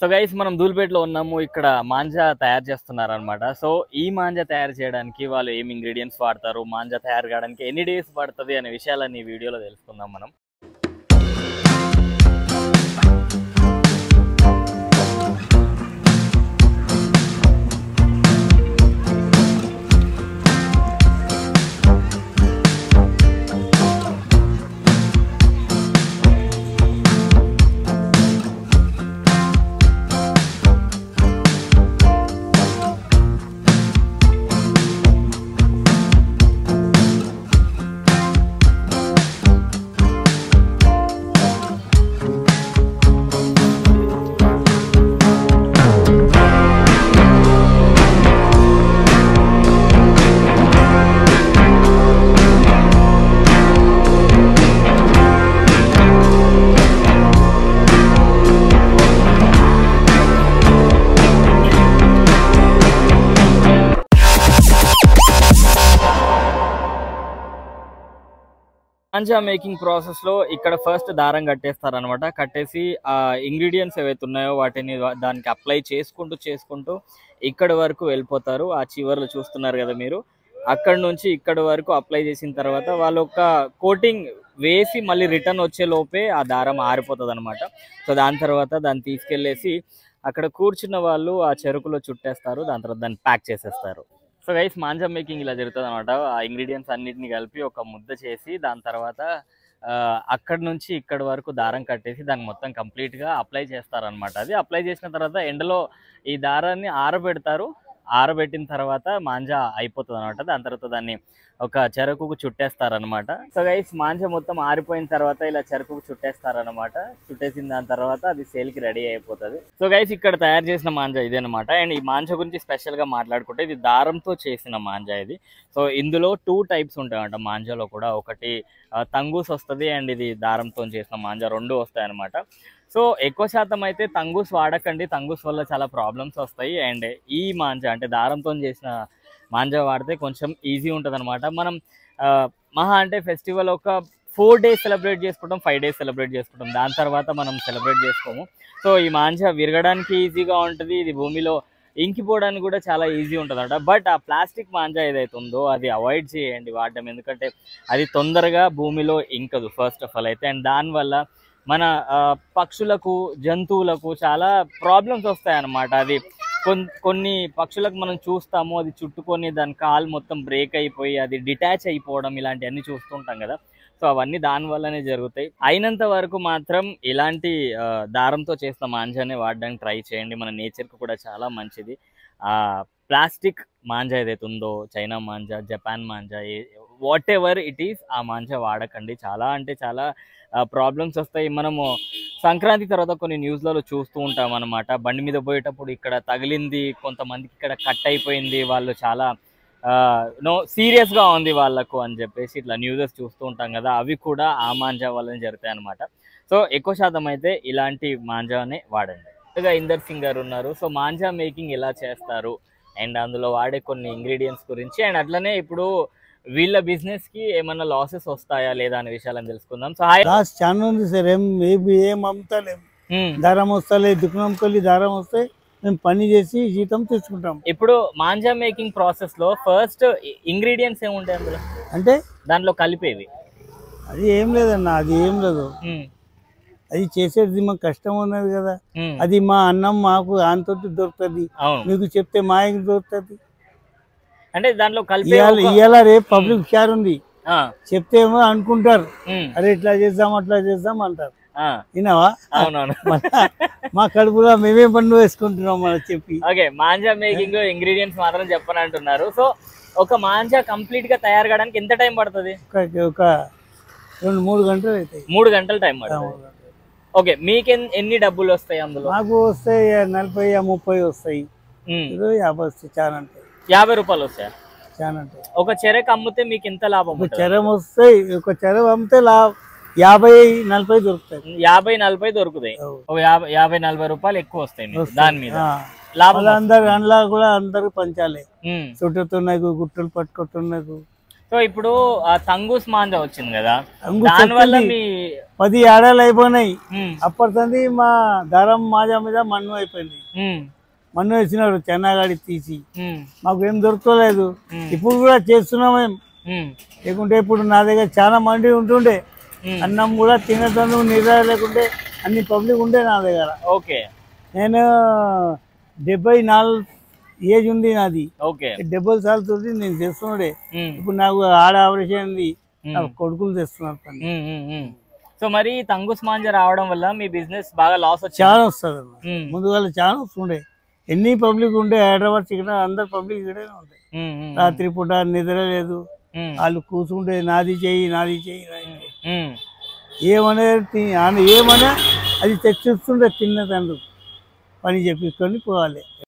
So guys మనం ధూల్పేటలో ఉన్నాము. ఇక్కడ మాంజా తయారు చేస్తున్నారు అనమాట. సో ఈ మాంజా తయారు చేయడానికి వాళ్ళు ఏం ఇంగ్రీడియంట్స్ వాడతారు, మాంజా తయారు కావడానికి ఎన్ని డేస్ పడుతుంది అనే విషయాలన్నీ ఈ వీడియోలో తెలుసుకుందాం మనం. మాంజా మేకింగ్ ప్రాసెస్ లో ఇక్కడ ఫస్ట్ దారం కట్టేస్తారు అనమాట. కట్టేసి ఆ ఇంగ్రీడియంట్స్ ఏవైతే ఉన్నాయో వాటిని దానికి అప్లై చేసుకుంటూ ఇక్కడ వరకు వెళ్ళిపోతారు. ఆ చివర్లు చూస్తున్నారు కదా మీరు, అక్కడ నుంచి ఇక్కడ వరకు అప్లై చేసిన తర్వాత వాళ్ళు ఒక కోటింగ్ వేసి మళ్ళీ రిటర్న్ వచ్చే లోపే ఆ దారం ఆరిపోతుంది అనమాట. సో దాని తర్వాత దాన్ని తీసుకెళ్లేసి అక్కడ కూర్చున్న వాళ్ళు ఆ చెరుకులో చుట్టేస్తారు. దాని తర్వాత దాన్ని ప్యాక్ చేసేస్తారు. సో గైస్ మాంజా మేకింగ్ ఇలా జరుగుతుంది అనమాట. ఆ ఇంగ్రీడియంట్స్ అన్నిటిని కలిపి ఒక ముద్ద చేసి దాని తర్వాత అక్కడ నుంచి ఇక్కడ వరకు దారం కట్టేసి దాన్ని మొత్తం కంప్లీట్గా అప్లై చేస్తారనమాట. అది అప్లై చేసిన తర్వాత ఎండలో ఈ దారాన్ని ఆరబెడతారు. ఆరబెట్టిన తర్వాత మాంజా అయిపోతుంది అనమాట. దాని తర్వాత దాన్ని ఒక చెరకుకు చుట్టేస్తారనమాట. సో గైస్ మాంజా మొత్తం ఆరిపోయిన తర్వాత ఇలా చెరకుకు చుట్టేస్తారనమాట. చుట్టేసిన దాని తర్వాత అది సేల్కి రెడీ అయిపోతుంది. సో గైస్ ఇక్కడ తయారు చేసిన మాంజా ఇదేనమాట. అండ్ ఈ మాంజా గురించి స్పెషల్గా మాట్లాడుకుంటే ఇది దారంతో చేసిన మాంజా ఇది. సో ఇందులో 2 టైప్స్ ఉంటాయంట మాంజాలో కూడా. ఒకటి తంగూస్ వస్తుంది అండ్ ఇది దారంతో చేసిన మాంజా, 2 వస్తాయి అనమాట. సో ఎక్కువ శాతం అయితే తంగూస్ వాడకండి, తంగూస్ వల్ల చాలా ప్రాబ్లమ్స్ వస్తాయి. అండ్ ఈ మాంజా అంటే దారంతో చేసిన మాంజా వాడితే కొంచెం ఈజీ ఉంటుంది అనమాట. మనం మహా అంటే ఫెస్టివల్ ఒక 4 days సెలబ్రేట్ చేసుకుంటాం, 5 days సెలబ్రేట్ చేసుకుంటాం. దాని తర్వాత మనం సెలబ్రేట్ చేసుకోము. సో ఈ మాంజా విరగడానికి ఈజీగా ఉంటుంది, ఇది భూమిలో ఇంకిపోవడానికి కూడా చాలా ఈజీ ఉంటుంది అనమాట. బట్ ఆ ప్లాస్టిక్ మాంజా ఏదైతే ఉందో అది అవాయిడ్ చేయండి వాడడం, ఎందుకంటే అది తొందరగా భూమిలో ఇంకదు ఫస్ట్ ఆఫ్ ఆల్ అయితే. అండ్ దానివల్ల మన పక్షులకు జంతువులకు చాలా ప్రాబ్లమ్స్ వస్తాయి అన్నమాట. అది కొన్ని పక్షులకు మనం చూస్తాము, అది చుట్టుకొని దాని కాలు మొత్తం బ్రేక్ అయిపోయి అది డిటాచ్ అయిపోవడం, ఇలాంటివన్నీ చూస్తుంటాం కదా. సో అవన్నీ దానివల్లనే జరుగుతాయి. అయినంత వరకు మాత్రం ఇలాంటి దారంతో చేసిన మాంజానే వాడడానికి ట్రై చేయండి. మన నేచర్కి కూడా చాలా మంచిది. ప్లాస్టిక్ మాంజా ఏదైతే ఉందో, China manja, Japan manja, what ever it is, ఆ మాంజా వాడకండి. చాలా అంటే చాలా ప్రాబ్లమ్స్ వస్తాయి. మనము సంక్రాంతి తర్వాత కొన్ని న్యూస్లలో చూస్తూ ఉంటాం అనమాట. బండి మీద పోయేటప్పుడు ఇక్కడ తగిలింది, కొంతమందికి ఇక్కడ కట్ అయిపోయింది, వాళ్ళు చాలా సీరియస్గా ఉంది వాళ్ళకు అని చెప్పేసి ఇట్లా న్యూసెస్ చూస్తూ ఉంటాం కదా. అవి కూడా ఆ మాంజా వల్లనే జరుగుతాయి అనమాట. సో ఎక్కువ శాతం అయితే ఇలాంటి మాంజానే వాడండి. ఇందర్ సింగ్ గారు ఉన్నారు. సో మాంజా మేకింగ్ ఎలా చేస్తారు అండ్ అందులో వాడే కొన్ని ఇంగ్రీడియంట్స్ గురించి, అండ్ అట్లనే ఇప్పుడు వీళ్ళ బిజినెస్ కి ఏమన్నా లాసెస్ వస్తాయా లేదా అనే విషయాలను తెలుసుకుందాం. సో లాస్ చాలా ఉంది సార్. ఏం అమ్ముతలేం, దారం వస్తలే, దుకాణం కొల్లి దారం వస్తే మేము పని చేసి జీతం తెచ్చుకుంటాం. ఇప్పుడు మాంజా మేకింగ్ ప్రాసెస్ లో ఫస్ట్ ఇంగ్రీడియంట్స్ ఏముంటాయి అందులో, అంటే దాంట్లో కలిపేవి? అది ఏం లేదన్న, అది ఏం లేదు. అది చేసేది మాకు కష్టం ఉన్నది కదా. అది మా అన్నం మాకు ఆంతో దొరుకుతుంది, మీకు చెప్తే మా ఇంటికి దొరుకుతుంది. అంటే దాంట్లో ఇవాళ రేపు పబ్లిక్ షేర్ ఉంది, చెప్తే ఏమో అనుకుంటారు, అరే ఇట్లా చేద్దాం అట్లా చేద్దాం అంటారు. విన్నావా? మా కడుపులో మేమే పన్ను వేసుకుంటున్నాం మనం చెప్పి. ఓకే, మాంజా మేకింగ్ ఇంగ్రీడియంట్స్ మాత్రం చెప్పని అంటున్నారు. సో ఒక మాంజా కంప్లీట్ గా తయారు కావడానికి ఎంత టైం పడుతుంది? ఒక 2-3 గంటలు అవుతాయి. 3 గంటల టైం పడుతుంది. ఓకే, మీకు ఎన్ని డబ్బులు వస్తాయి అందులో? నాకు వస్తాయి 40-30 వస్తాయి, 50 వస్తాయి. చాలా అంటే 50 రూపాయలు వస్తాయి. చాలా అంటే ఒక చెరకు అమ్మితే మీకు ఎంత లాభం? ఒక చెరం వస్తాయి, ఒక చెరం అమ్మితే 50-40 దొరుకుతాయి. 50-40 దొరుకుతాయి. 50-40 రూపాయలు ఎక్కువ వస్తాయి దాని మీద. అందరు అందులో కూడా అందరు పంచాలి. చుట్టుతున్నకు గుట్టలు పట్టుకుంటున్నకు సో ఇప్పుడు ఆ తంగూస్ మాంజా వచ్చింది కదా, దానివల్ల మీ 10 ఏడాలు అయిపోయినాయి. అప్పటిది మా దారం మాజా మీద మన్ను అయిపోయింది. మన్ను వేసినారు చెన్నగాడి తీసి, మాకు ఏం దొరకలేదు. ఇప్పుడు కూడా చేస్తున్నాం ఏం, లేకుంటే ఇప్పుడు నా దగ్గర చాలా మంది ఉంటుండే, అన్నం కూడా తినటం నిద్ర లేకుంటే అన్ని పబ్లిక్ ఉండే నా దగ్గర. ఓకే, నేను 74 ఏజ్ ఉంది నాది. ఓకే, 70 సార్లు తోటి నేను చేస్తున్నాడే. ఇప్పుడు నాకు ఆడ ఆపరేషన్ ఉంది, నాకు కొడుకులు తెస్తున్నారు పని. సో మరి తంగూస్ మాంజా రావడం వల్ల మీ బిజినెస్ బాగా లాస్ వచ్చింది? చాలా వస్తుంది అన్న, ముందుగా చాలా వస్తుండే. ఎన్ని పబ్లిక్ ఉండే హైదరాబాద్ ఇక్కడ, అందరు పబ్లిక్ ఇక్కడే ఉంటాయి. రాత్రి పూట నిద్ర లేదు, వాళ్ళు కూర్చుంటే నాది చెయ్యి నాది చెయ్యి, ఏమన్నా అది తెచ్చిస్తుండే తిన్న తండ్రి పని చెప్పించుకొని పోవాలి.